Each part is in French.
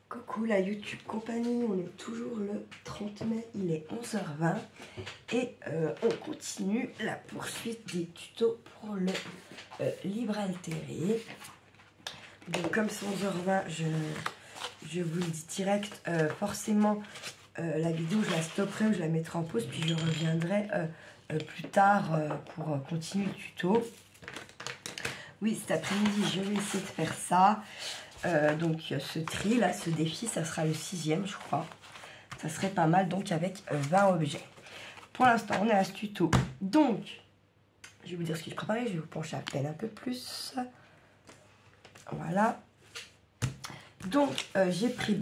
Coucou la YouTube compagnie, on est toujours le 30 mai, il est 11h20 et on continue la poursuite des tutos pour le libre altéré. Donc comme c'est 11h20, je vous le dis direct, forcément la vidéo je la stopperai ou je la mettrai en pause puis je reviendrai plus tard pour continuer le tuto. Oui, cet après-midi je vais essayer de faire ça. Donc ce tri là, ce défi, ça sera le 6e je crois. Ça serait pas mal, donc avec 20 objets. Pour l'instant on est à ce tuto. Donc je vais vous dire ce que je préparais. Je vais vous pencher à peine un peu plus. Voilà. Donc j'ai pris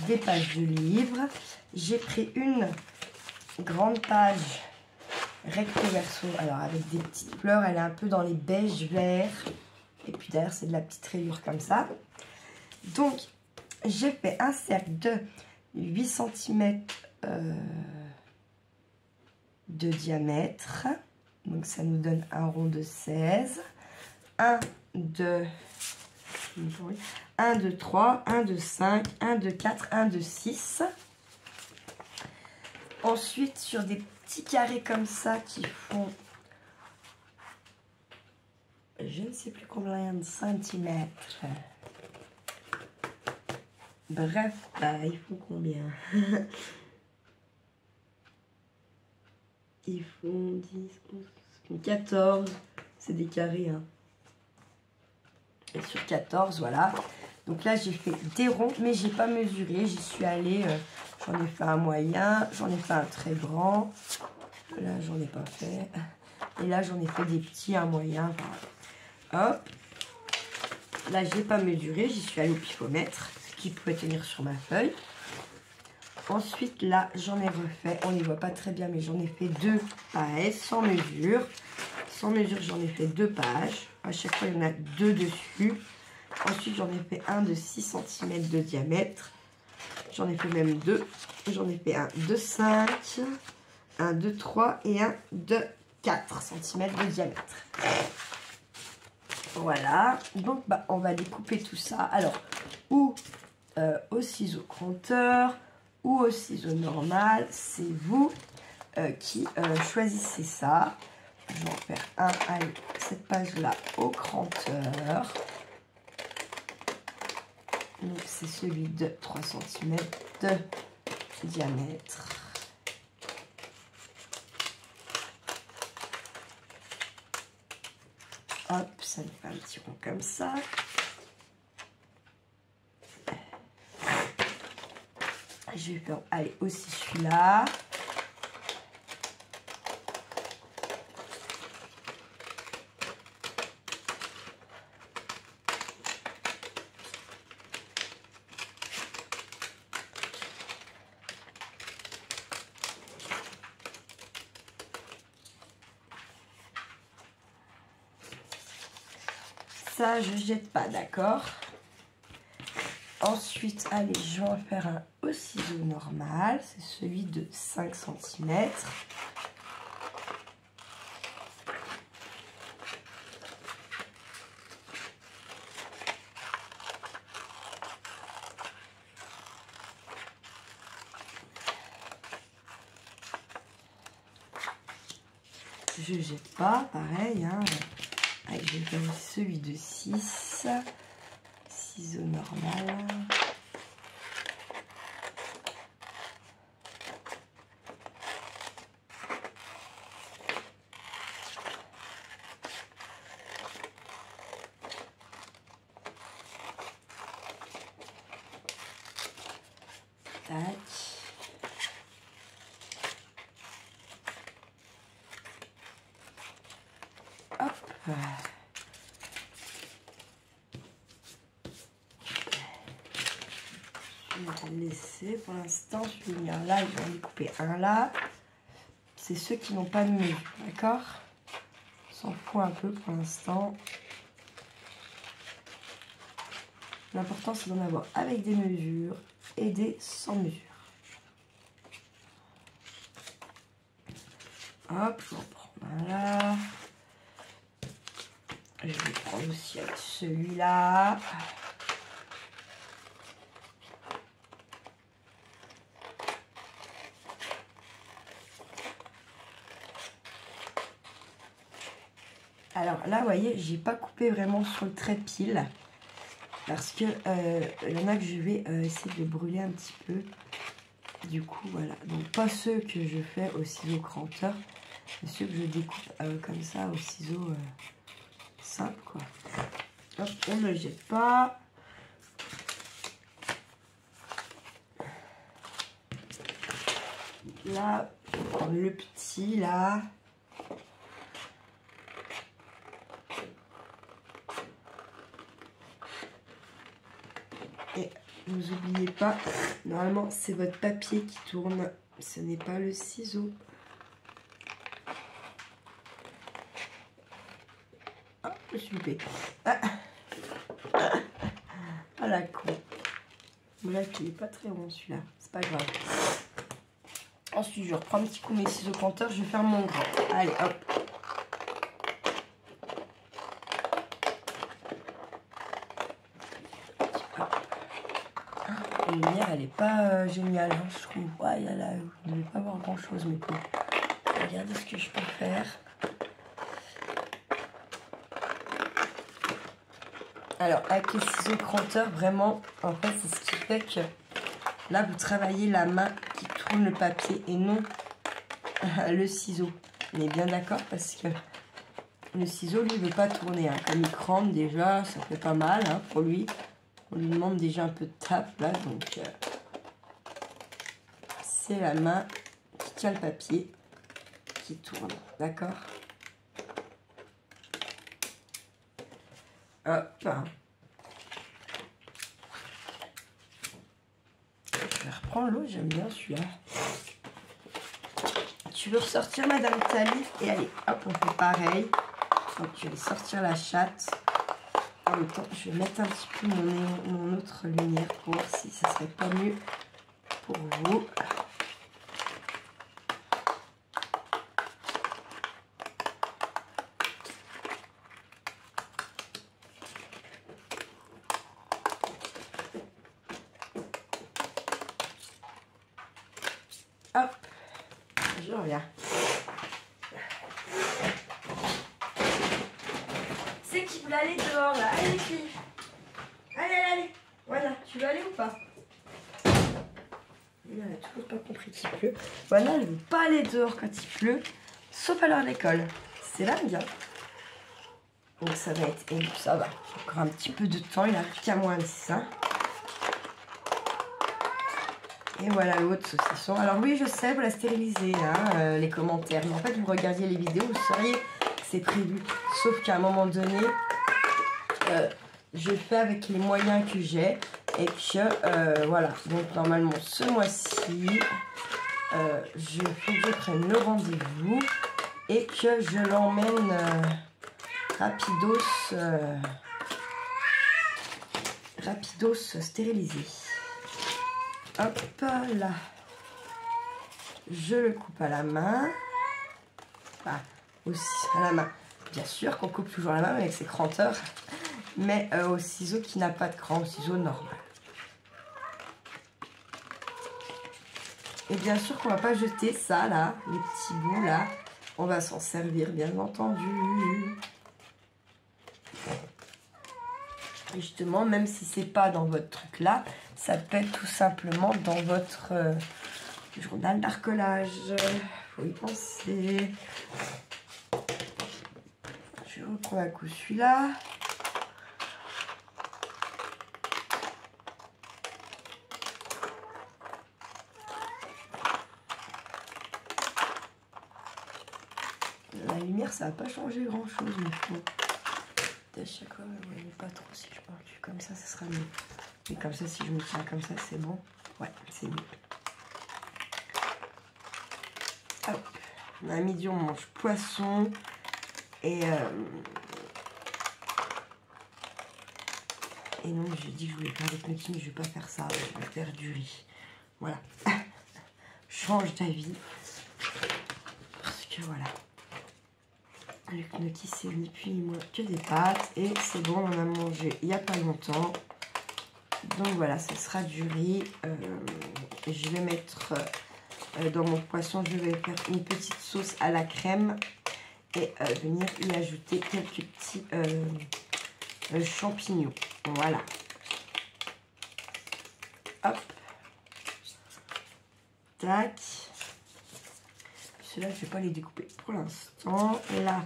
des pages de livres. J'ai pris une grande page recto verso, alors avec des petites fleurs. Elle est un peu dans les beiges verts. Et puis derrière, c'est de la petite rayure comme ça. Donc, j'ai fait un cercle de 8 cm de diamètre. Donc, ça nous donne un rond de 16. 1, 2, 3, 1, 2, 5, 1, 2, 4, 1, 2, 6. Ensuite, sur des petits carrés comme ça qui font... je ne sais plus combien de centimètres. Bref, ils font combien? Ils font 10, 11, 14. C'est des carrés. Hein. Et sur 14, voilà. Donc là, j'ai fait des ronds, mais j'ai pas mesuré. J'y suis allée. J'en ai fait un moyen. J'en ai fait un très grand. Là, j'en ai pas fait. Et là, j'en ai fait des petits, un moyen. Hop. Là, j'ai pas mesuré. J'y suis allée au pifomètre. Ce qui pouvait tenir sur ma feuille. Ensuite, là, j'en ai refait. On ne les voit pas très bien, mais j'en ai fait 2 pareil, sans mesure. Sans mesure, j'en ai fait 2 pages. À chaque fois, il y en a 2 dessus. Ensuite, j'en ai fait un de 6 cm de diamètre. J'en ai fait même 2. J'en ai fait un de 5, un de 3 et un de 4 cm de diamètre. Voilà. Donc, on va découper tout ça. Alors, ou au ciseau compteur ou au ciseau normal. C'est vous qui choisissez ça. Je vais en faire un, allez, cette page-là au cranteur. Donc, c'est celui de 3 cm de diamètre. Hop, ça me fait un petit rond comme ça. Je vais faire, allez, aussi celui-là. Ça, je jette pas, d'accord. Ensuite, allez, je vais en faire un au ciseau normal. C'est celui de 5 cm. Je jette pas, pareil. Hein. Allez, je vais faire celui de 6. Ciseau normal. Tac. Hop. Je vais laisser pour l'instant. Je vais venir là, je vais en découper un là. C'est ceux qui n'ont pas de mesure, d'accord? On s'en fout un peu pour l'instant. L'important c'est d'en avoir avec des mesures et des sans mesure. Hop, je vais en prendre un là. Je vais prendre aussi avec celui-là. Alors là, vous voyez, j'ai pas coupé vraiment sur le trait pile. Parce que il y en a que je vais essayer de brûler un petit peu. Du coup, voilà. Donc, pas ceux que je fais au ciseau cranteur, mais ceux que je découpe comme ça au ciseau simple, quoi. Hop, on ne le jette pas. Là, je vais prendre le petit, là. Et vous n'oubliez pas, normalement, c'est votre papier qui tourne. Ce n'est pas le ciseau. Ah, je me suis loupée. Ah, la con. Là, il n'est pas très bon celui-là. C'est pas grave. Ensuite, je reprends un petit coup mes ciseaux pointeurs. Je vais faire mon grand. Allez, hop. La lumière, elle est pas géniale, hein, je trouve. Ouais, là, je ne vais pas voir grand chose, mais bon. Regardez ce que je peux faire. Alors, avec les ciseaux cranteurs, vraiment, en fait, c'est ce qui fait que là, vous travaillez la main qui tourne le papier et non le ciseau. On est bien d'accord parce que le ciseau, lui, ne veut pas tourner. Hein. Comme il crante déjà, ça fait pas mal hein, pour lui. On lui demande déjà un peu de tape, là, donc c'est la main qui tient le papier qui tourne, d'accord? Hop. Je vais reprendre l'autre, j'aime bien celui-là. Tu veux ressortir Madame Tali? Et allez, hop, on fait pareil. Donc, je vais sortir la chatte. En même temps, je vais mettre un petit peu mon autre lumière pour voir si ça serait pas mieux pour vous. Hop, je reviens. C'est qui voulait aller dehors là? Allez les filles. Allez. Voilà, tu veux aller ou pas? Elle n'a toujours pas compris qu'il pleut. Voilà, elle ne veut pas aller dehors quand il pleut, sauf à l'heure d'école. C'est là bien. Donc ça va être... Et ça va, encore un petit peu de temps, il arrive qu'à moins 10. Hein. Et voilà l'autre saucisson. Alors oui, je sais, vous la stérilisez, hein, les commentaires. Mais en fait, vous regardiez les vidéos, vous sauriez que c'est prévu. Sauf qu'à un moment donné, je fais avec les moyens que j'ai. Et que, voilà. Donc normalement, ce mois-ci, je faut que je prenne le rendez-vous. Et que je l'emmène rapidos stérilisé. Hop là, je le coupe à la main, enfin aussi à la main, bien sûr qu'on coupe toujours à la main avec ses cranteurs, mais au ciseau qui n'a pas de cran, au ciseau normal. Et bien sûr qu'on va pas jeter ça là, les petits bouts là, on va s'en servir bien entendu. Et justement, même si c'est pas dans votre truc là, ça peut être tout simplement dans votre journal d'arcolage. Faut y penser. Je reprends un coup celui-là. La lumière, ça va pas changer grand chose, mais faut... à chaque fois, vous voyez pas trop si je parle comme ça sera mieux. Et comme ça, si je me tiens comme ça, c'est bon. Ouais, c'est mieux. Hop. À midi, on mange poisson. Et donc, j'ai dit que je voulais faire des gnocchis, mais je vais pas faire ça. Je vais faire du riz. Voilà. Change d'avis. Parce que voilà. Le gnocchi, c'est ni plus ni moins que des pâtes. Et c'est bon, on en a mangé il n'y a pas longtemps. Donc voilà, ce sera du riz. Je vais mettre dans mon poisson, je vais faire une petite sauce à la crème. et venir y ajouter quelques petits champignons. Voilà. Hop. Tac. Ceux-là, je ne vais pas les découper pour l'instant. Là,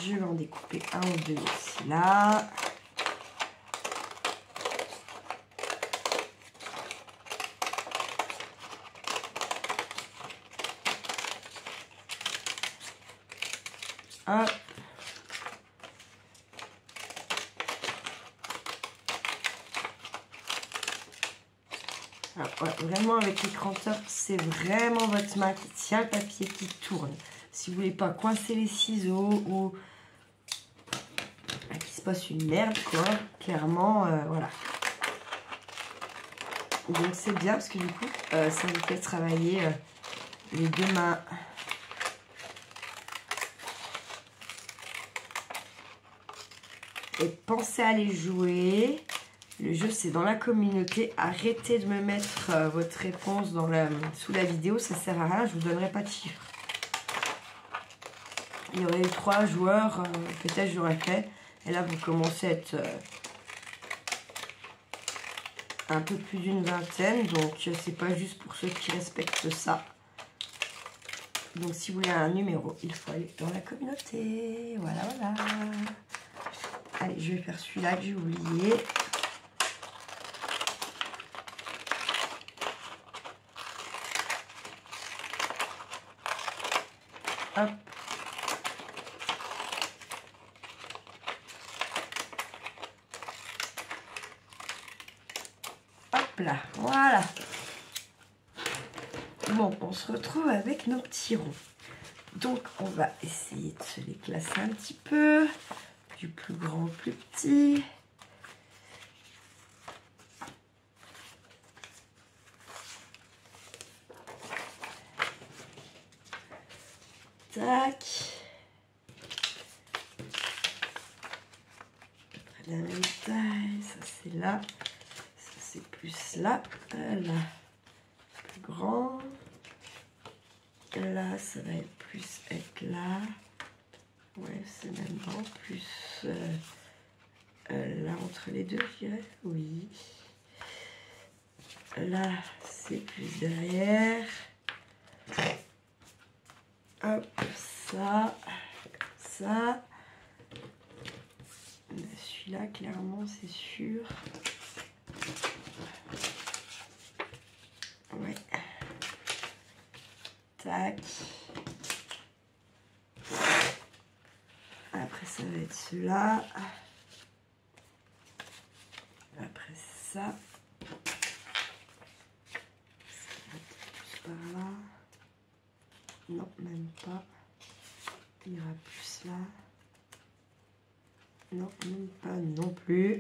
je vais en découper un ou deux aussi là. Hop. Alors, ouais, vraiment avec l'écranteur, c'est vraiment votre main qui tient le papier qui tourne. Si vous voulez pas coincer les ciseaux ou qu'il se passe une merde, quoi, clairement, voilà. Donc c'est bien parce que du coup, ça vous fait travailler les deux mains. Et pensez à les jouer. Le jeu, c'est dans la communauté. Arrêtez de me mettre votre réponse sous la vidéo. Ça sert à rien. Je vous donnerai pas de chiffres. Il y aurait eu 3 joueurs. Peut-être j'aurais fait. Et là, vous commencez à être un peu plus d'une vingtaine. Donc, c'est pas juste pour ceux qui respectent ça. Donc, si vous voulez un numéro, il faut aller dans la communauté. Voilà, voilà. Allez, je vais faire celui-là que j'ai oublié. Hop. Hop là, voilà. Bon, on se retrouve avec nos petits ronds. Donc, on va essayer de se les classer un petit peu. Du plus grand au plus petit. Tac. À peu près de la même taille. Ça, c'est là. Ça, c'est plus là. Là. Plus grand. Là, ça va être plus être là. Ouais, c'est même en plus là entre les deux, je dirais. Oui. Là, c'est plus derrière. Hop, ça, ça. Celui-là, clairement, c'est sûr. Ouais. Tac. Après, ça va être ceux-là. Après, ça. Par là. Non, même pas. Il ira plus là. Non, même pas non plus.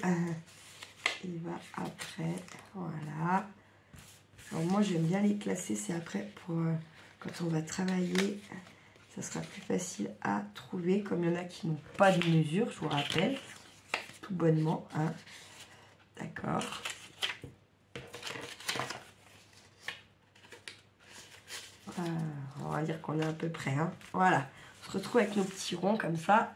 Il va après. Voilà. Alors moi, j'aime bien les classer. C'est après pour quand on va travailler. Ça sera plus facile à trouver. Comme il y en a qui n'ont pas de mesure, je vous rappelle. Tout bonnement. Hein. D'accord. On va dire qu'on est à peu près. Hein. Voilà. On se retrouve avec nos petits ronds comme ça.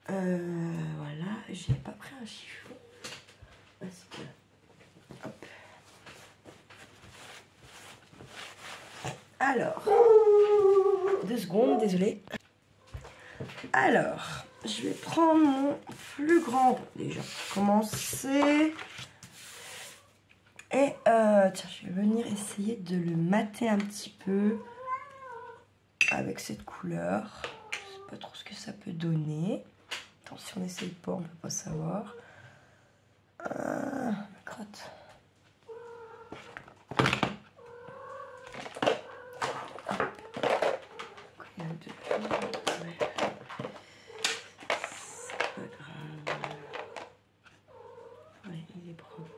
Voilà. J'ai pas pris un chiffon. Parce que... Hop. Alors. 2 secondes, désolé. Alors, je vais prendre mon plus grand rond déjà. Pour commencer. Et tiens, je vais venir essayer de le mater un petit peu avec cette couleur. Je sais pas trop ce que ça peut donner. Attends, si on n'essaye pas, on peut pas savoir. Ma crotte. C'est pas grave. Ouais, il est propre.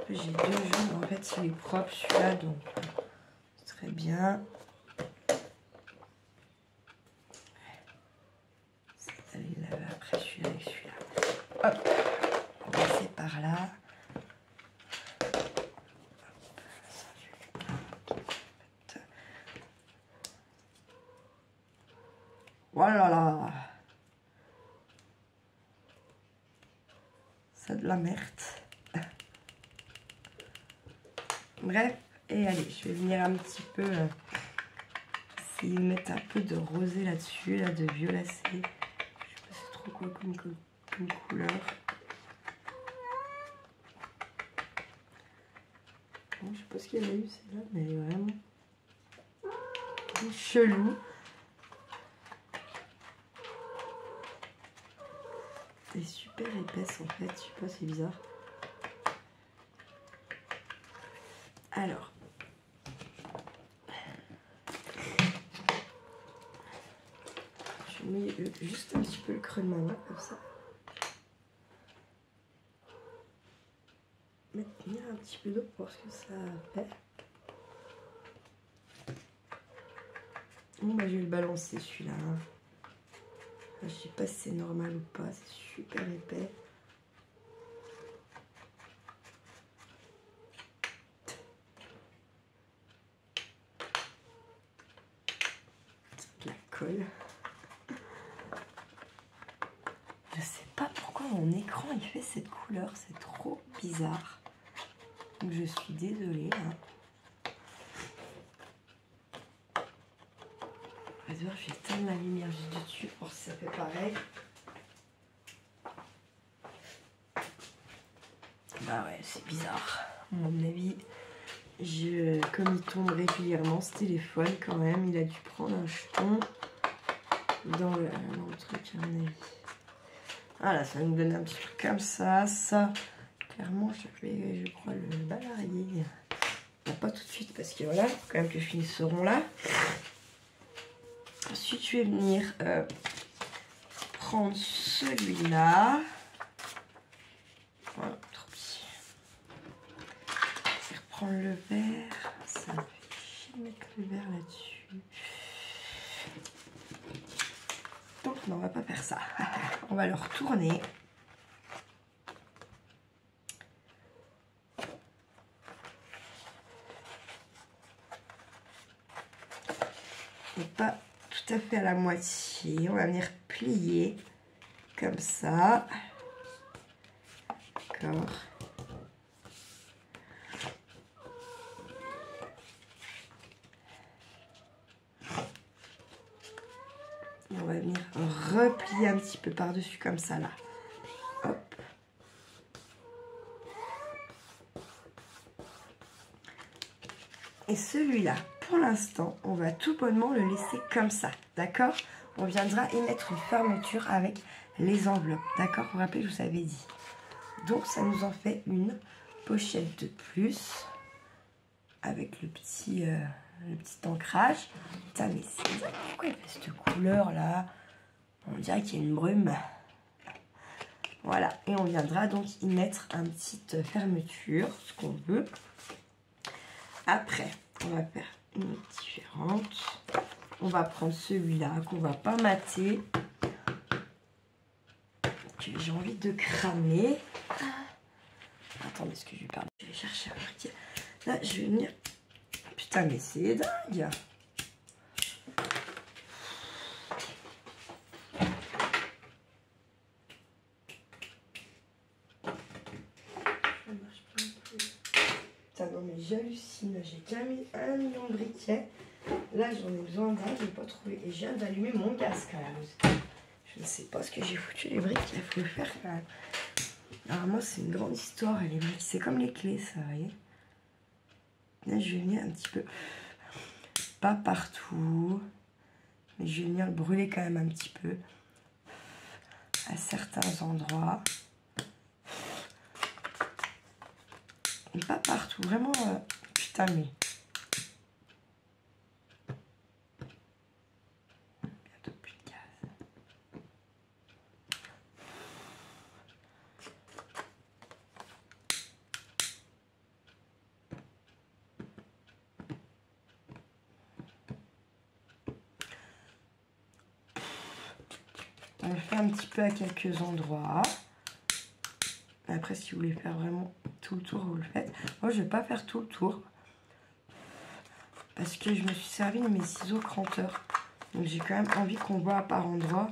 J'ai 2 jaunes, en fait, il est propre celui-là, donc très bien. Il avait après celui-là avec celui-là. Hop, on va passer par là. Voilà là. C'est de la merde. Bref, et allez, je vais venir un petit peu essayer de mettre un peu de rosé là-dessus, là, de violacé. Je sais pas c'est trop quoi comme couleur. Bon, je sais pas ce qu'il y a eu celle-là, mais elle est vraiment chelou. Elle est super épaisse en fait, je sais pas, c'est bizarre. Alors, je mets juste un petit peu le creux de ma main comme ça. Mettre un petit peu d'eau pour voir ce que ça fait. Bon bah je vais le balancer celui-là. Je sais pas si c'est normal ou pas, c'est super épais. La colle. Je sais pas pourquoi mon écran il fait cette couleur, c'est trop bizarre. Donc je suis désolée. Je vais éteindre la lumière juste dessus pour que ça fait pareil. Bah ouais, c'est bizarre. À mon avis, comme il tombe régulièrement ce téléphone quand même, il a dû prendre un jeton dans le truc à mon avis. Voilà, ça va nous donner un petit truc comme ça. Ça, clairement, je crois, le balarier. Pas tout de suite parce que voilà, il faut quand même que je finisse ce rond là. Ensuite, je vais venir prendre celui-là. Voilà, trop petit. Je vais reprendre le verre. Ça me fait chier de mettre le verre là-dessus. Donc, non, on va pas faire ça. On va le retourner. Et pas tout à fait à la moitié. On va venir plier comme ça. D'accord. Et on va venir replier un petit peu par-dessus comme ça là. Hop. Et celui-là, pour l'instant, on va tout bonnement le laisser comme ça. D'accord? On viendra y mettre une fermeture avec les enveloppes. D'accord? Vous vous rappelez, je vous avais dit. Donc, ça nous en fait une pochette de plus. Avec le petit ancrage. Putain, mais c'est bizarre. Pourquoi il fait cette couleur là? On dirait qu'il y a une brume. Voilà. Et on viendra donc y mettre une petite fermeture, ce qu'on veut. Après, on va faire une autre différente. On va prendre celui-là qu'on va pas mater. Que j'ai envie de cramer. Attendez, est-ce que je vais perdre? Je vais chercher un briquet. Là, je vais venir. Putain, mais c'est dingue. Putain, non, mais j'hallucine. J'ai déjà mis 1 million de briquets. Là, j'en ai besoin d'un, je n'ai pas trouvé. Et je viens d'allumer mon gaz quand même. Je ne sais pas ce que j'ai foutu les briques. Il faut le faire quand même. Alors, moi, c'est une grande histoire. Les briques, c'est comme les clés, ça, vous voyez. Là, je vais venir un petit peu. Pas partout. Mais je vais venir le brûler quand même un petit peu. À certains endroits. Et pas partout. Vraiment, putain, mais. Bientôt plus de gaz. On le fait un petit peu à quelques endroits. Après, si vous voulez faire vraiment tout le tour, vous le faites. Moi, je ne vais pas faire tout le tour. Parce que je me suis servi de mes ciseaux cranteurs. Donc j'ai quand même envie qu'on voit par endroits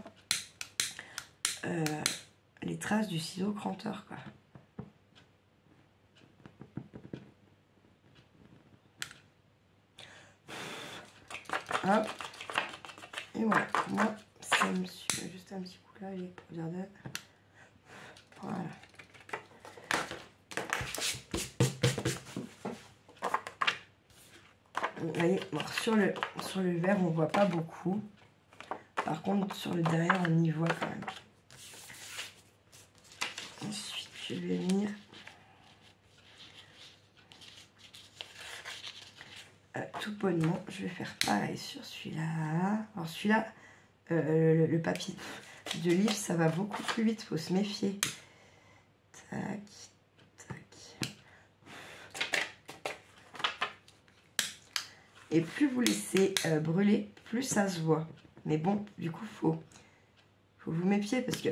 les traces du ciseau cranteur, quoi. Hop. Et voilà, moi ça me suit. Juste un petit coup là, il est pour dire de... Voilà. Vous voyez, bon, sur le vert on voit pas beaucoup. Par contre sur le derrière on y voit quand même. Ensuite je vais venir tout bonnement, je vais faire pareil sur celui-là. Alors celui-là, le papier de livre, ça va beaucoup plus vite, faut se méfier. Tac, tac. Et plus vous laissez brûler, plus ça se voit. Mais bon, du coup, faut vous méfier parce que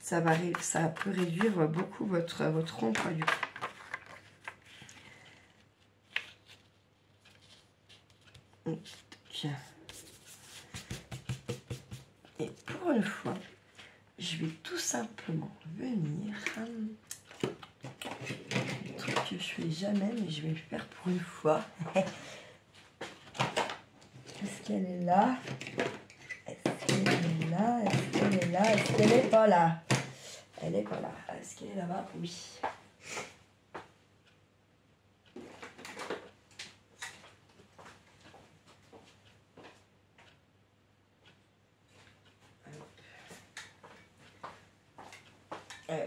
ça peut réduire beaucoup votre rond, quoi, du coup. Et pour une fois, je vais tout simplement venir, un truc que je fais jamais, mais je vais le faire pour une fois. Est-ce qu'elle est là? Est-ce qu'elle est là? Est-ce qu'elle est là? Est-ce qu'elle est pas là? Elle est pas là. Est-ce qu'elle est là-bas? Oui.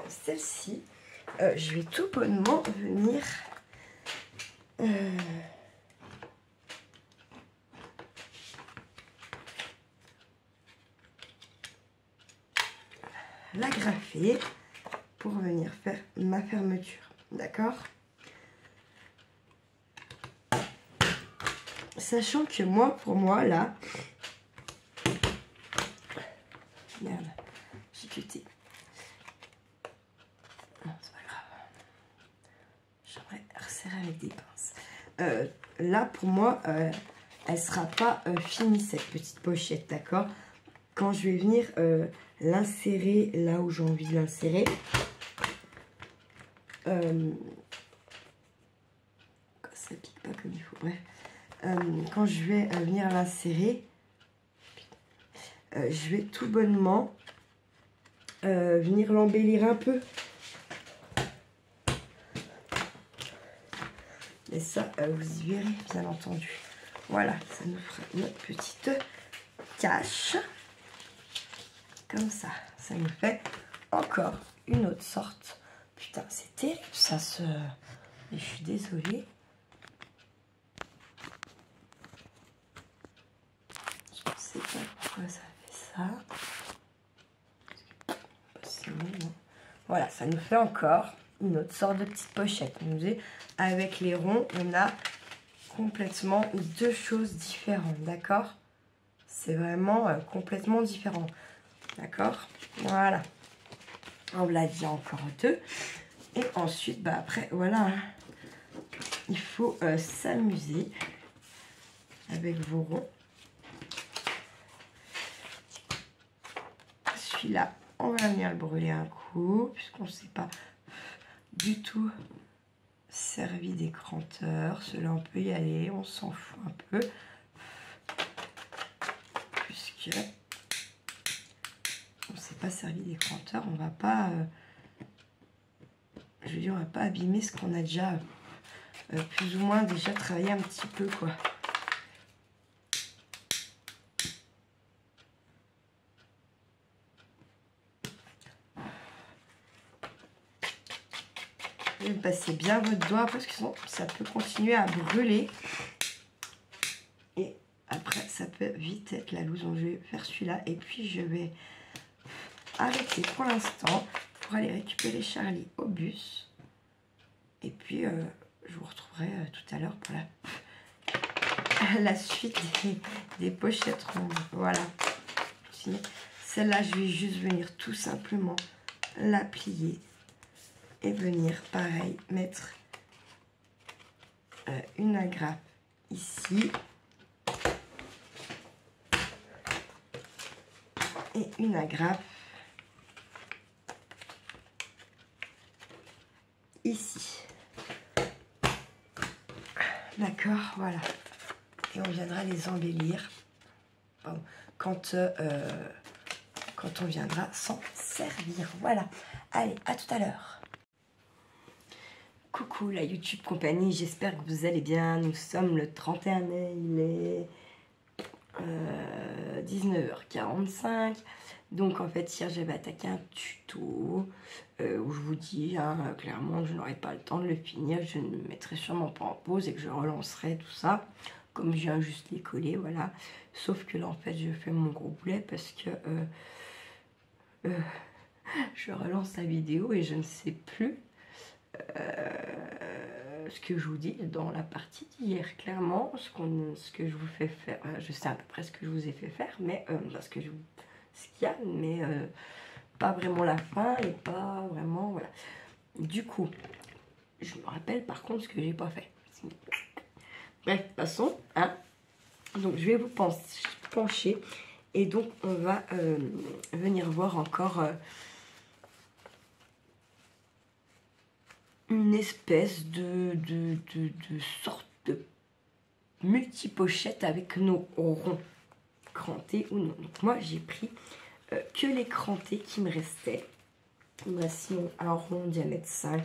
Celle-ci, je vais tout bonnement venir l'agrafer pour venir faire ma fermeture, d'accord? Sachant que moi, pour moi, là, merde, j'ai cuté. Non, c'est pas grave. J'aimerais resserrer avec des pinces. Là, pour moi, elle sera pas finie, cette petite pochette, d'accord? Quand je vais venir l'insérer là où j'ai envie de l'insérer, ça pique pas comme il faut, bref. Quand je vais venir l'insérer, je vais tout bonnement venir l'embellir un peu. Et ça, vous y verrez, bien entendu. Voilà, ça nous fera notre petite cache. Comme ça, ça nous fait encore une autre sorte. Putain, c'est terrible, ça se... Mais je suis désolée. Je ne sais pas pourquoi ça fait ça. Voilà, ça nous fait encore une autre sorte de petite pochette. Vous voyez, avec les ronds, on a complètement deux choses différentes, d'accord? C'est vraiment complètement différent, d'accord? Voilà. On l'a dit encore deux. Et ensuite, bah après, voilà. Il faut s'amuser avec vos ronds. Celui-là, on va venir le brûler un coup, puisqu'on ne s'est pas du tout servi d'écranteur. Celui-là, on peut y aller, on s'en fout un peu. Puisque on ne s'est pas servi d'écranteur, on va pas... je veux dire, on va pas abîmer ce qu'on a déjà plus ou moins déjà travaillé un petit peu, quoi. Vous passez bien votre doigt parce que sinon ça peut continuer à brûler. Et après ça peut vite être la loose. Donc je vais faire celui-là et puis je vais arrêter pour l'instant pour aller récupérer Charlie au bus. Et puis je vous retrouverai tout à l'heure pour la suite des pochettes rondes. Voilà. Celle-là, je vais juste venir tout simplement la plier. Et venir, pareil, mettre une agrafe ici. et une agrafe ici. D'accord, voilà. Et on viendra les embellir quand on viendra s'en servir. Voilà. Allez, à tout à l'heure. Coucou la YouTube compagnie, j'espère que vous allez bien. Nous sommes le 31 mai, il est 19h45. Donc en fait hier j'avais attaqué un tuto où je vous dis clairement que je n'aurai pas le temps de le finir. Je ne me mettrai sûrement pas en pause et que je relancerai tout ça. Comme je viens juste les coller, voilà. Sauf que là en fait je fais mon gros boulet parce que je relance la vidéo et je ne sais plus ce que je vous dis dans la partie d'hier. Clairement, ce que je vous fais faire, je sais à peu près ce que je vous ai fait faire, mais parce que ce qu'il y a, mais pas vraiment la fin et pas vraiment, voilà. Du coup, je me rappelle par contre ce que j'ai pas fait. Bref, passons, hein. Donc je vais vous pencher et donc on va venir voir encore une espèce de sorte de multi-pochette avec nos ronds, crantés ou non. Donc moi j'ai pris que les crantés qui me restaient. Il me reste un rond diamètre 5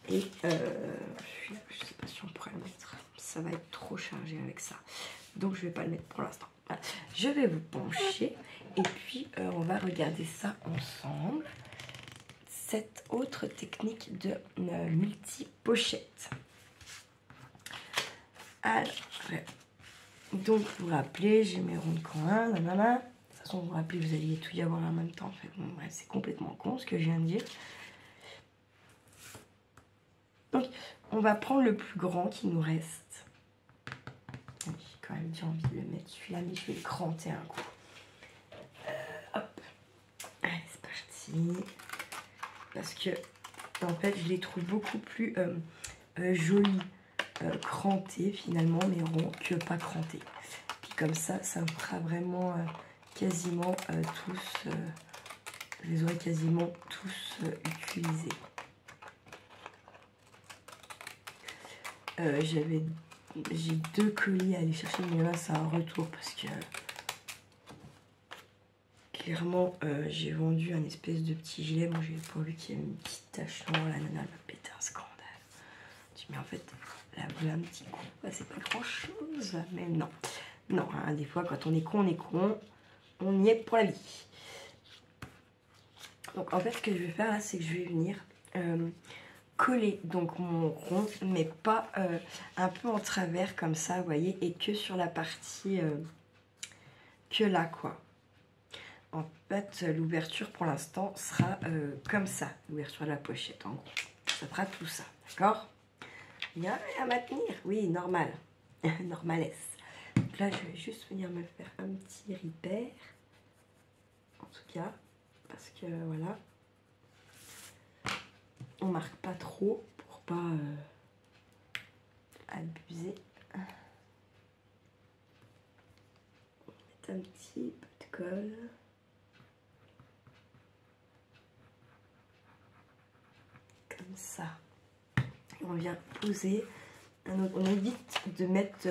et je sais pas si on pourrait le mettre, ça va être trop chargé avec ça, donc je vais pas le mettre pour l'instant. Voilà. Je vais vous pencher et puis on va regarder ça ensemble, cette autre technique de multi-pochette. Alors, donc vous vous rappelez, j'ai mes ronds de coin, nanana. De toute façon, vous vous rappelez, vous alliez tout y avoir en même temps. En fait, bon, bref, c'est complètement con ce que je viens de dire. Donc, on va prendre le plus grand qui nous reste. J'ai quand même dit envie de le mettre celui-là, mais je vais le cranter un coup. Hop, allez, c'est parti. Parce que, en fait, je les trouve beaucoup plus jolis. Cranté finalement mes ronds que pas cranté, puis comme ça ça me fera vraiment quasiment tous je les aurai quasiment tous utilisés. J'ai 2 colis à aller chercher, mais là c'est un retour parce que clairement j'ai vendu un espèce de petit gilet. Moi j'ai pas vu qu'il y avait une petite tache noire, la nana m'a pété un scandale. Mais en fait là voilà un petit coup, c'est pas grand chose, mais non, non, hein, des fois quand on est con, on y est pour la vie. Donc en fait ce que je vais faire là, c'est que je vais venir coller donc mon rond, mais pas un peu en travers comme ça, vous voyez, et que sur la partie que là quoi. En fait l'ouverture pour l'instant sera comme ça, l'ouverture de la pochette en gros, ça fera tout ça, d'accord. Il y a à maintenir, oui, normal, normalesse. Donc là, je vais juste venir me faire un petit repère, en tout cas, parce que voilà, on marque pas trop pour pas abuser. On va mettre un petit peu de colle. Comme ça. On vient poser, on évite de mettre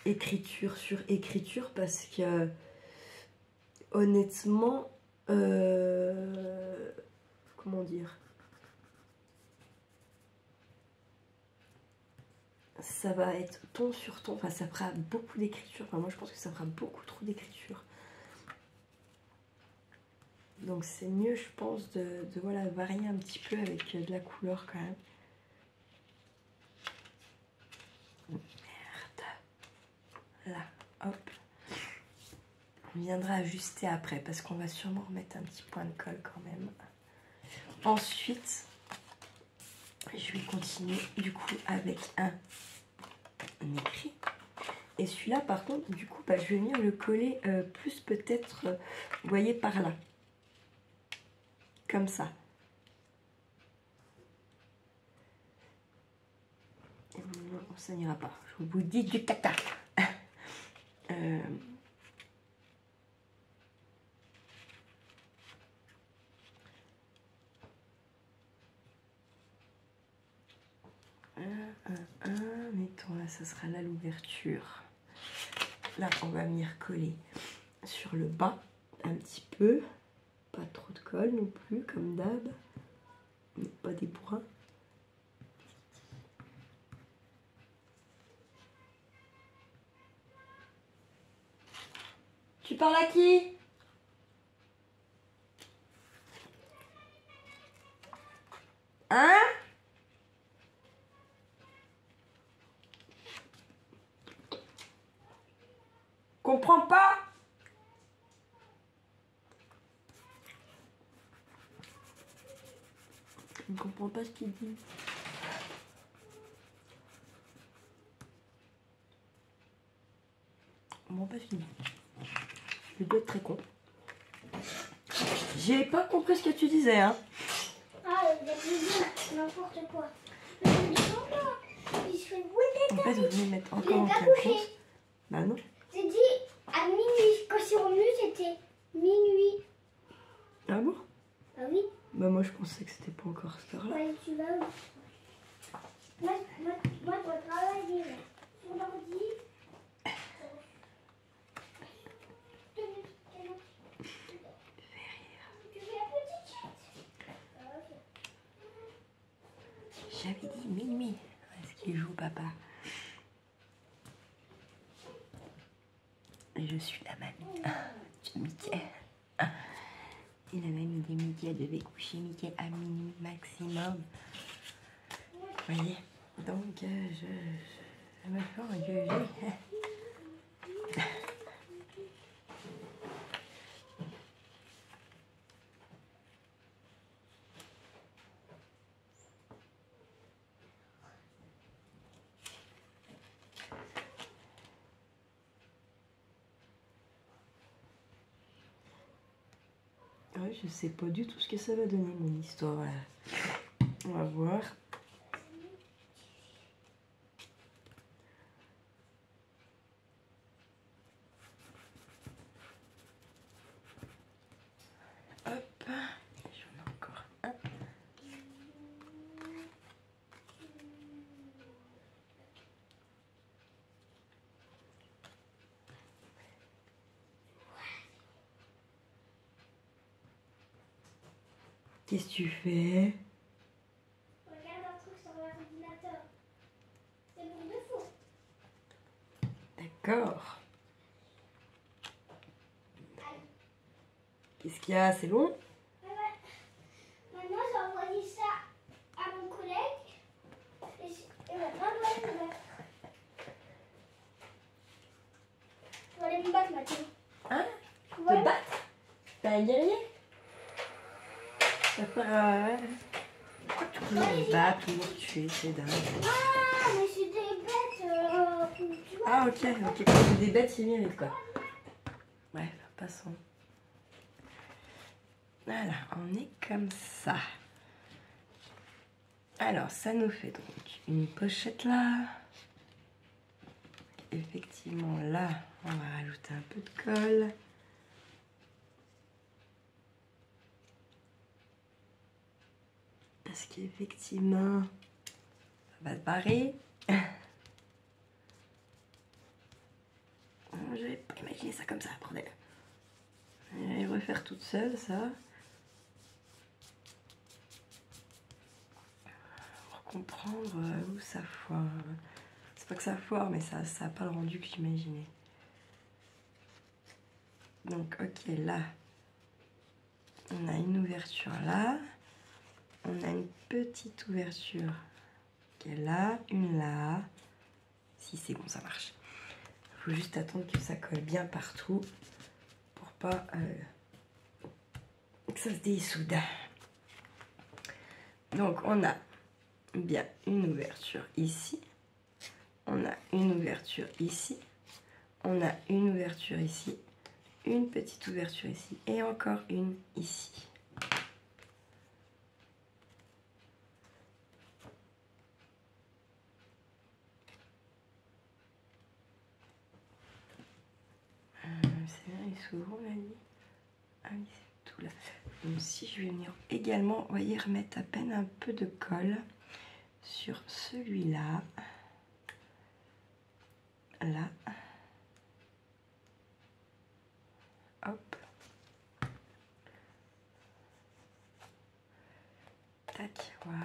écriture sur écriture parce que honnêtement, comment dire, ça va être ton sur ton, enfin ça fera beaucoup d'écriture, enfin moi je pense que ça fera beaucoup trop d'écriture. Donc c'est mieux je pense de voilà, varier un petit peu avec de la couleur quand même. Là, hop. On viendra ajuster après parce qu'on va sûrement remettre un petit point de colle quand même. Ensuite, je vais continuer du coup avec un écrit. Et celui-là, par contre, du coup, je vais venir le coller plus peut-être, vous voyez, par là. Comme ça. Et ça n'ira pas. Je vous dis du caca. Mettons là, ça sera là l'ouverture. Là, on va venir coller sur le bas un petit peu. Pas trop de colle non plus, comme d'hab. Pas des bourrins. Tu parles à qui? Hein? Comprends pas? Je ne comprends pas ce qu'il dit. Je comprends pas ce qu'il dit. Je dois être très con. J'ai pas compris ce que tu disais, hein. Ah, il a dit n'importe quoi. Mais il se fait En fait, vous venez mettre il encore en est pas capote. couché. Bah non. J'ai dit à minuit. Quand c'est revenu, c'était minuit. Ah bon? Ah oui? Bah moi je pensais que c'était pas encore cette heure-là. Ouais, tu vas où? Moi, je dois travailler là. Sur l'ordi. Tu fais la petite chatte. Ah, ok. J'avais dit minuit. Est-ce qu'il joue, papa? Je suis la mamie de Mickey. Et la mamie de Mickey devait coucher Mickey à minuit maximum. Vous voyez? Donc, je me fais engueuler. Ouais, je sais pas du tout ce que ça va donner mon histoire là. On va voir. Hop, j'en ai encore un. Qu'est-ce que tu fais? Regarde un truc sur l'ordinateur. C'est bon de faux. D'accord. Qu'est-ce qu'il y a? C'est long? Ouais. Maintenant, j'ai envoyé ça à mon collègue. Et maintenant, je dois le mettre. Je dois aller me battre maintenant. Hein? Ouais. Te battre? T'es un guerrier? Pourquoi tu peux me battre ou me tuer? C'est dingue. Ah, mais c'est des bêtes. Tu vois. Ah ok, ok, quand c'est des bêtes, ils méritent quoi. Bref, passons. Voilà, on est comme ça. Alors, ça nous fait donc une pochette là. Effectivement, là, on va rajouter un peu de colle. Parce qu'effectivement, ça va se barrer. J'avais pas imaginé ça comme ça, bordel. Je vais refaire toute seule, ça. Pour comprendre où ça foire. C'est pas que ça foire, mais ça n'a pas le rendu que j'imaginais. Donc, ok, là, on a une ouverture là. On a une petite ouverture qui est là, une là. Si c'est bon, ça marche. Il faut juste attendre que ça colle bien partout pour pas que ça se dessoude. Donc on a bien une ouverture ici. On a une ouverture ici. On a une ouverture ici. Une petite ouverture ici. Et encore une ici. C'est bien, il s'ouvre la nuit. Ah oui, c'est tout là. Donc si je vais venir également, vous voyez, remettre à peine un peu de colle sur celui-là. Là. Hop. Tac, voilà.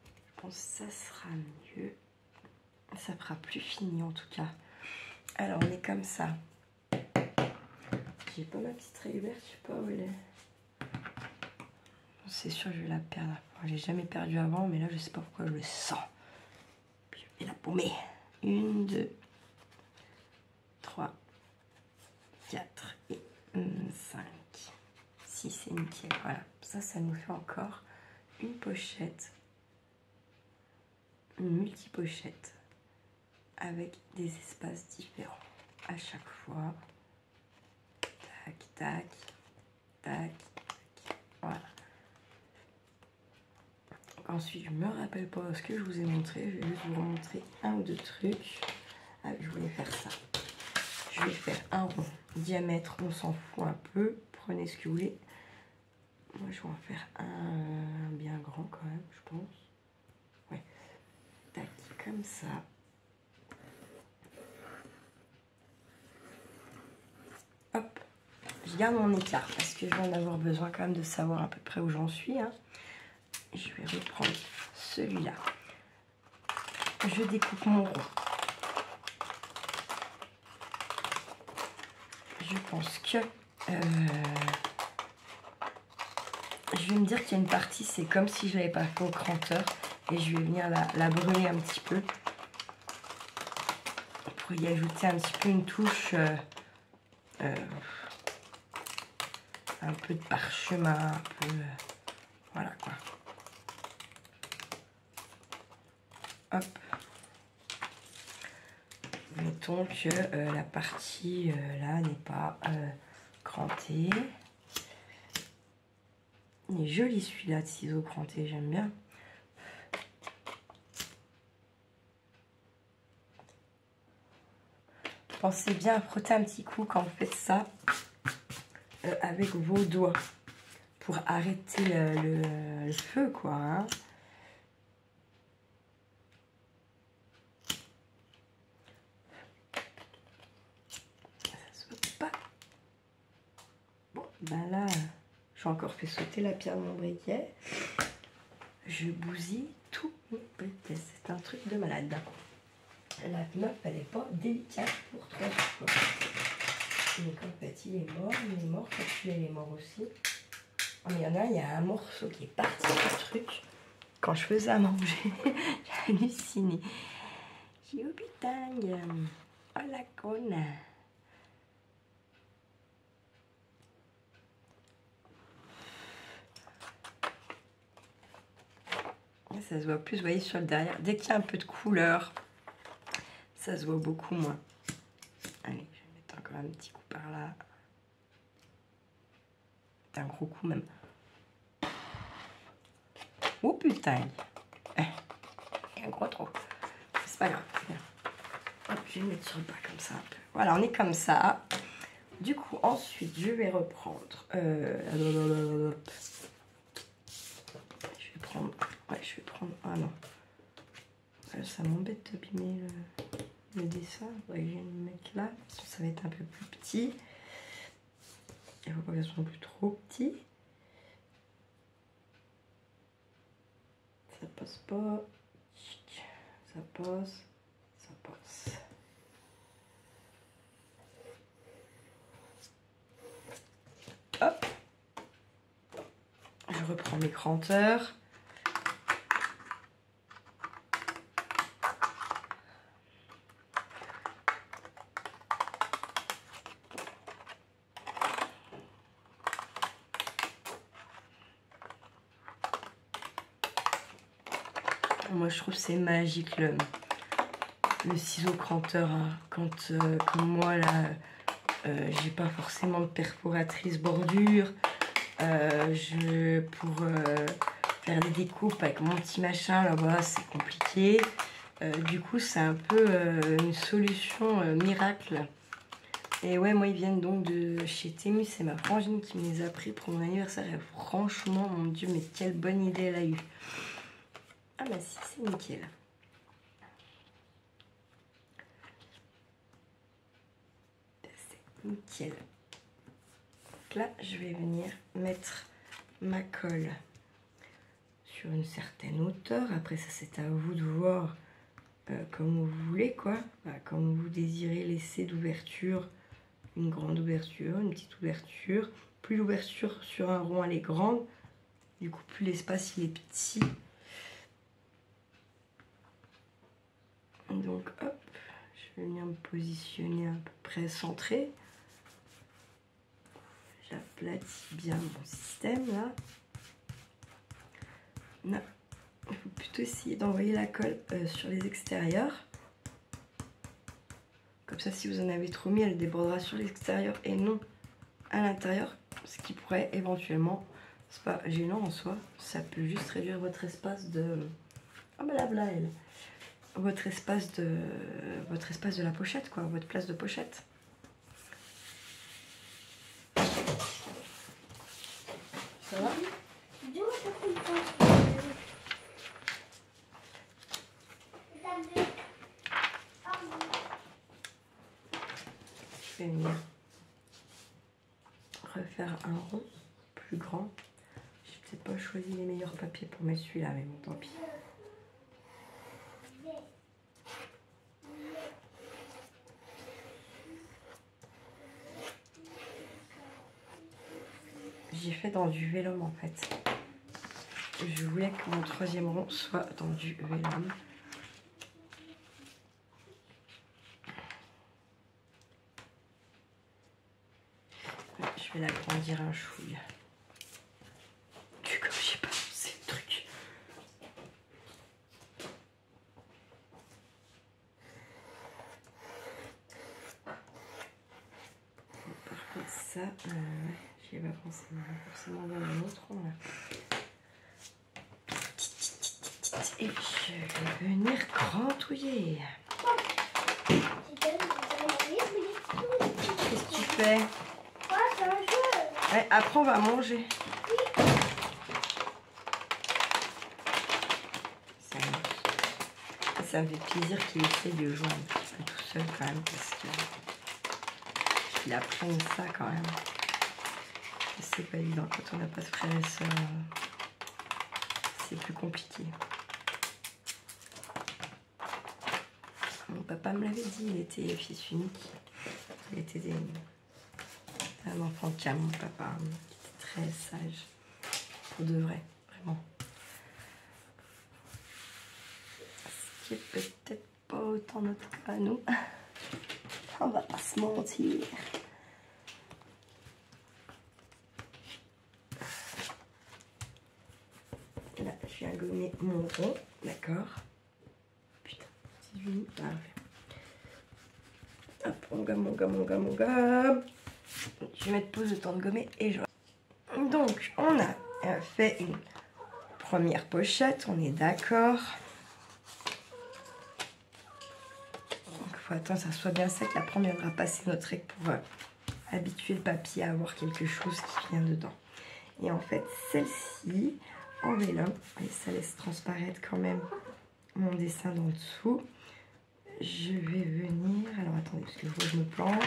Je pense que ça sera mieux. Ça fera plus fini en tout cas. Alors on est comme ça. J'ai pas ma petite raie verte, je sais pas où elle est. C'est sûr que je vais la perdre. Je l'ai jamais perdue avant, mais là je sais pas pourquoi je le sens. Puis je vais la paumer. 1, 2, 3, 4 et 5. 6, c'est nickel. Voilà, ça nous fait encore une pochette. Une multi-pochette. Avec des espaces différents à chaque fois. Tac, tac, tac, tac. Voilà. Ensuite, je me rappelle pas ce que je vous ai montré. Je vais juste vous montrer un ou deux trucs. Ah, je voulais faire ça. Je vais faire un rond. Diamètre, on s'en fout un peu. Prenez ce que vous voulez. Moi, je vais en faire un bien grand quand même, je pense. Ouais. Tac, comme ça. Hop. Je garde mon écart parce que je vais en avoir besoin quand même de savoir à peu près où j'en suis. Hein. Je vais reprendre celui-là. Je découpe mon rond. Je pense que je vais me dire qu'il y a une partie, c'est comme si je ne l'avais pas fait au cranteur. Et je vais venir la brûler un petit peu. Pour y ajouter un petit peu une touche. Un peu de parchemin. Un peu, voilà quoi. Hop. Mettons que la partie là n'est pas crantée. Il est joli celui-là de ciseaux crantés, j'aime bien. Pensez bien à frotter un petit coup quand vous faites ça avec vos doigts pour arrêter le feu quoi. Hein. Ben là, j'ai encore fait sauter la pierre de mon briquet. Je bousille tout mon briquet. C'est un truc de malade. La meuf, elle n'est pas délicate pour toi. Donc en fait, il est mort. Il est mort. Celui-là, il est mort aussi. Oh, mais il y a un morceau qui est parti du truc. Quand je faisais à manger, j'ai halluciné. J'ai dit, oh putain, oh la conne. Ça se voit plus, vous voyez, sur le derrière. Dès qu'il y a un peu de couleur, ça se voit beaucoup moins. Allez, je vais mettre encore un petit coup par là. Un gros coup même. Oh putain. Un gros trou. C'est pas grave. Hop, je vais le mettre sur le bas comme ça un peu. Voilà, on est comme ça. Du coup, ensuite, je vais reprendre. Je vais prendre. Ah non. Ça m'embête d'abîmer le dessin. Je vais le mettre là. Ça va être un peu plus petit. Il ne faut pas que ce soit non plus trop petit. Ça passe pas. Ça passe. Ça passe. Hop. Je reprends mes cranteurs. Moi, je trouve que c'est magique le ciseau cranteur. Hein. Quand, comme moi, là, j'ai pas forcément de perforatrice bordure. Pour faire des découpes avec mon petit machin, là-bas, c'est compliqué. Du coup, c'est un peu une solution miracle. Et ouais, moi, ils viennent donc de chez Temu. C'est ma frangine qui me les a pris pour mon anniversaire. Et franchement, mon Dieu, mais quelle bonne idée elle a eue. Ah bah si, c'est nickel. C'est nickel. Donc là, je vais venir mettre ma colle sur une certaine hauteur. Après ça, c'est à vous de voir comme vous voulez, quoi. Voilà, comme vous désirez laisser d'ouverture, une grande ouverture, une petite ouverture. Plus l'ouverture sur un rond elle est grande, du coup plus l'espace il est petit. Donc hop, je vais venir me positionner à peu près centré. J'aplatis bien mon système là. Non, il faut plutôt essayer d'envoyer la colle sur les extérieurs. Comme ça, si vous en avez trop mis, elle débordera sur l'extérieur et non à l'intérieur. Ce qui pourrait éventuellement, c'est pas gênant en soi, ça peut juste réduire votre espace de... Ah bah là, elle. Votre espace de la pochette, quoi, votre place de pochette. Ça va? Je vais venir refaire un rond plus grand. J'ai peut-être pas choisi les meilleurs papiers pour mettre celui-là, mais bon, tant pis. J'ai fait dans du vélum en fait. Je voulais que mon troisième rond soit dans du vélum. Je vais l'agrandir un chouille. Comme j'ai pas pensé le truc. Par contre ça, j'y ai pas pensé. Forcément dans un autre rond là. Et je vais venir grandouiller. Qu'est-ce que tu fais? C'est un jeu. Ouais, après on va manger. Ça me fait plaisir qu'il essaie de jouer un petit peu tout seul quand même parce que il apprenne ça quand même. C'est pas évident quand on n'a pas de frères et sœurs. C'est plus compliqué. Mon papa me l'avait dit, il était fils unique. Il était un enfant calme, mon papa. Il était très sage. Pour de vrai, vraiment. Ce qui est peut-être pas autant notre cas à nous. On va pas se mentir. Là, je viens gommer mon rond, d'accord. Putain, c'est fini. Parfait. Hop, on gomme, on gomme, on gomme, on gomme. Je vais mettre pause le temps de gommer et je... Donc, on a fait une première pochette, on est d'accord. Il faut attendre que ça soit bien sec. Après, on viendra passer notre règle pour habituer le papier à avoir quelque chose qui vient dedans. Et en fait, celle-ci, en vélum, et ça laisse transparaître quand même mon dessin d'en dessous. Je vais venir... Alors, attendez, parce que je me plante.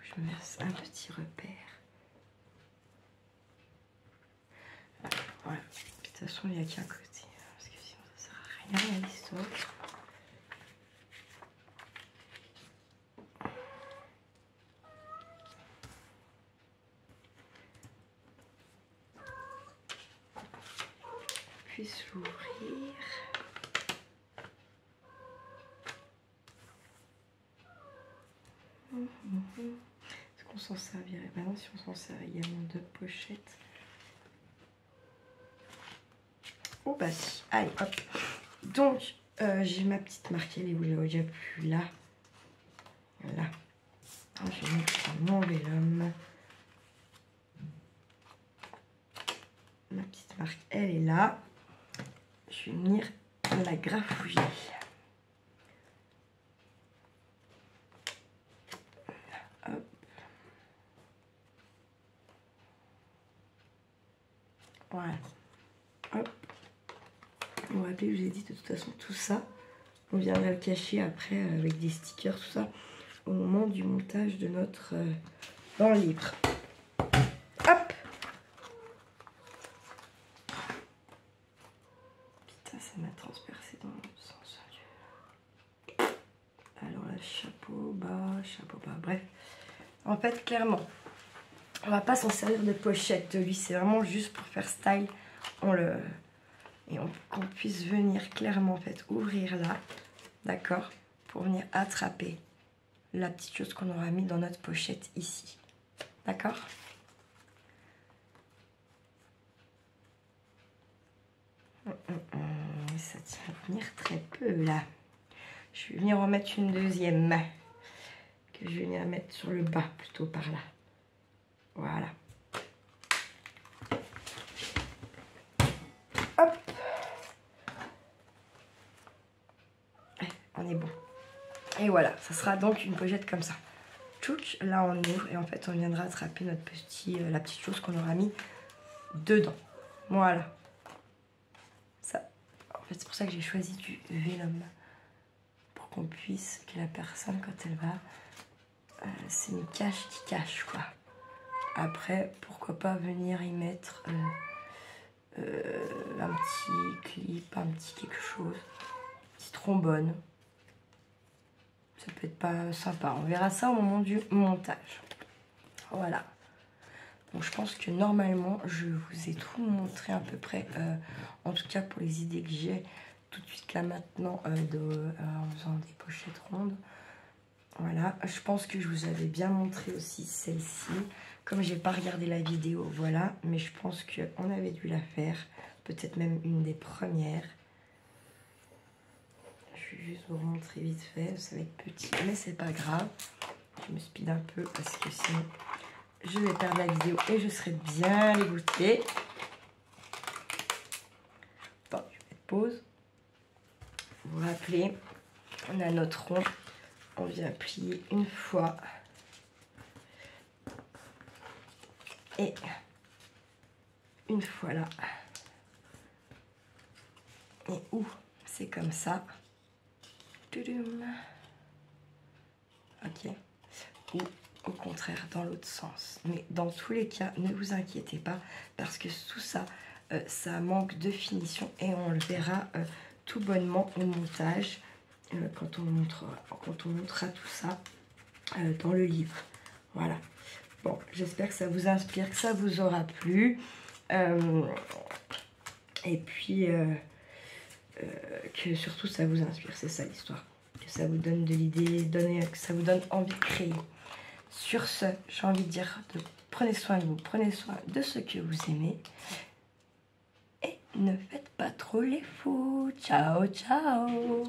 Je me laisse un petit repère. Voilà. De toute façon, il n'y a qu'un côté. Parce que sinon, ça ne sert à rien à l'histoire. Puisse l'ouvrir. Est-ce qu'on s'en servirait? Ben non, si on s'en sert également de pochette. Oh bah si. Allez, hop. Donc, j'ai ma petite marque. Elle est où? Je la vois déjà plus là. Là. Je vais mettre mon vélum. Ma petite marque, elle est là. Je vais venir la grafouiller. Hop. Voilà. Hop. Vous vous rappelez, je vous ai dit de toute façon tout ça, on viendra le cacher après avec des stickers, tout ça, au moment du montage de notre dans le livre. Hop. Putain, ça m'a transpercé dans l'autre sens. Alors là, chapeau bas, bref. En fait, clairement, on va pas s'en servir de pochette de lui, c'est vraiment juste pour faire style. Qu'on puisse venir clairement en fait ouvrir là, d'accord, pour venir attraper la petite chose qu'on aura mis dans notre pochette ici, d'accord. Ça tient à venir très peu là. Je vais venir en mettre une deuxième que je vais venir mettre sur le bas plutôt par là. Voilà. Hop. On est bon. Et voilà, ça sera donc une pochette comme ça. Tchouch, là on ouvre et en fait on viendra attraper notre la petite chose qu'on aura mis dedans. Voilà. Ça. En fait c'est pour ça que j'ai choisi du vélum. Pour qu'on puisse, que la personne quand elle va, c'est une cache qui cache quoi. Après, pourquoi pas venir y mettre un petit clip, un petit quelque chose, un petit trombone. Ça peut être pas sympa. On verra ça au moment du montage. Voilà. Donc je pense que normalement, je vous ai tout montré à peu près, en tout cas pour les idées que j'ai tout de suite là maintenant, en faisant des pochettes rondes. Voilà, je pense que je vous avais bien montré aussi celle-ci. Comme j'ai pas regardé la vidéo, voilà. Mais je pense qu'on avait dû la faire. Peut-être même une des premières. Je vais juste vous montrer vite fait. Ça va être petit, mais c'est pas grave. Je me speed un peu parce que sinon je vais perdre la vidéo et je serai bien dégoûtée. Bon, je vais mettre pause. Vous vous rappelez, on a notre rond. On vient plier une fois. Et une fois là. Et où c'est comme ça. Ok. Ou au contraire dans l'autre sens. Mais dans tous les cas, ne vous inquiétez pas parce que tout ça, ça manque de finition et on le verra tout bonnement au montage quand on montrera tout ça dans le livre. Voilà. Bon, j'espère que ça vous inspire, que ça vous aura plu. Et puis, que surtout ça vous inspire, c'est ça l'histoire. Que ça vous donne de l'idée, que ça vous donne envie de créer. Sur ce, j'ai envie de dire, prenez soin de vous, prenez soin de ce que vous aimez. Et ne faites pas trop les fous. Ciao, ciao.